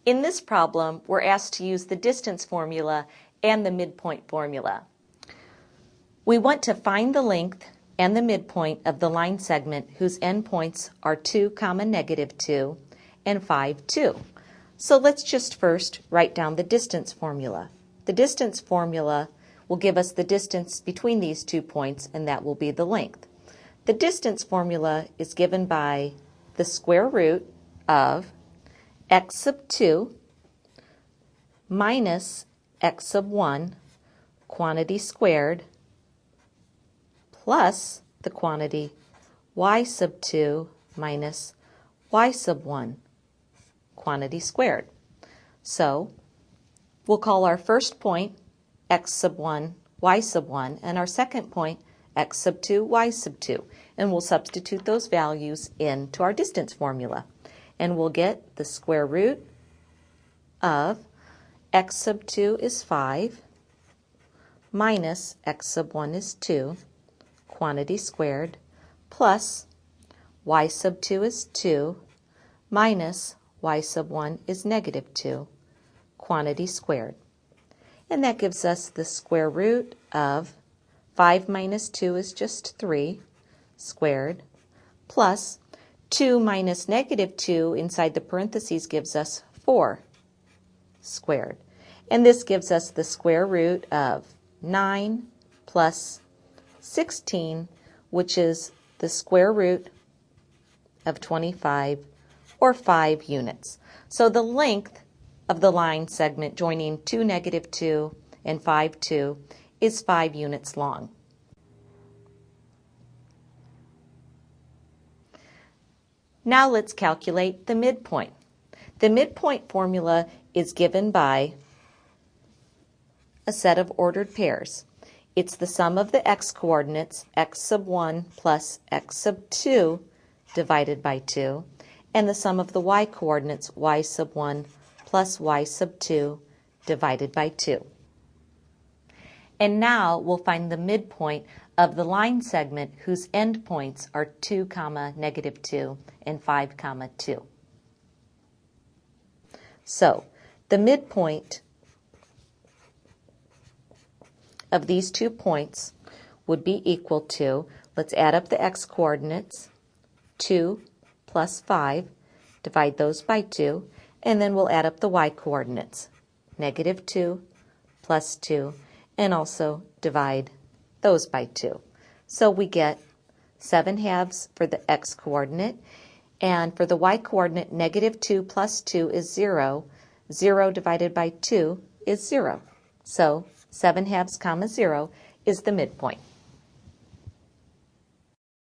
In this problem, we're asked to use the distance formula and the midpoint formula. We want to find the length and the midpoint of the line segment whose endpoints are 2, -2 and 5, 2. So let's just first write down the distance formula. The distance formula will give us the distance between these 2 points, and that will be the length. The distance formula is given by the square root of x sub 2 minus x sub 1 quantity squared plus the quantity y sub 2 minus y sub 1 quantity squared. So we'll call our first point x sub 1, y sub 1, and our second point x sub 2, y sub 2. And we'll substitute those values into our distance formula. And we'll get the square root of x sub 2 is 5 minus x sub 1 is 2, quantity squared, plus y sub 2 is 2 minus y sub 1 is -2, quantity squared. And that gives us the square root of 5 minus 2 is just 3 squared, plus 2 minus -2 inside the parentheses gives us 4 squared. And this gives us the square root of 9 plus 16, which is the square root of 25, or 5 units. So the length of the line segment joining 2, -2 and 5, 2 is 5 units long. Now let's calculate the midpoint. The midpoint formula is given by a set of ordered pairs. It's the sum of the x-coordinates, x sub 1 plus x sub 2 divided by 2, and the sum of the y-coordinates, y sub 1 plus y sub 2 divided by 2. And now we'll find the midpoint of the line segment whose endpoints are 2, -2 and 5, 2. So the midpoint of these 2 points would be equal to, let's add up the x-coordinates, 2 plus 5, divide those by 2, and then we'll add up the y-coordinates, -2 plus 2, and also divide those by 2. So we get 7/2 for the x-coordinate, and for the y-coordinate, -2 plus 2 is 0. 0 divided by 2 is 0. So 7/2, 0 is the midpoint.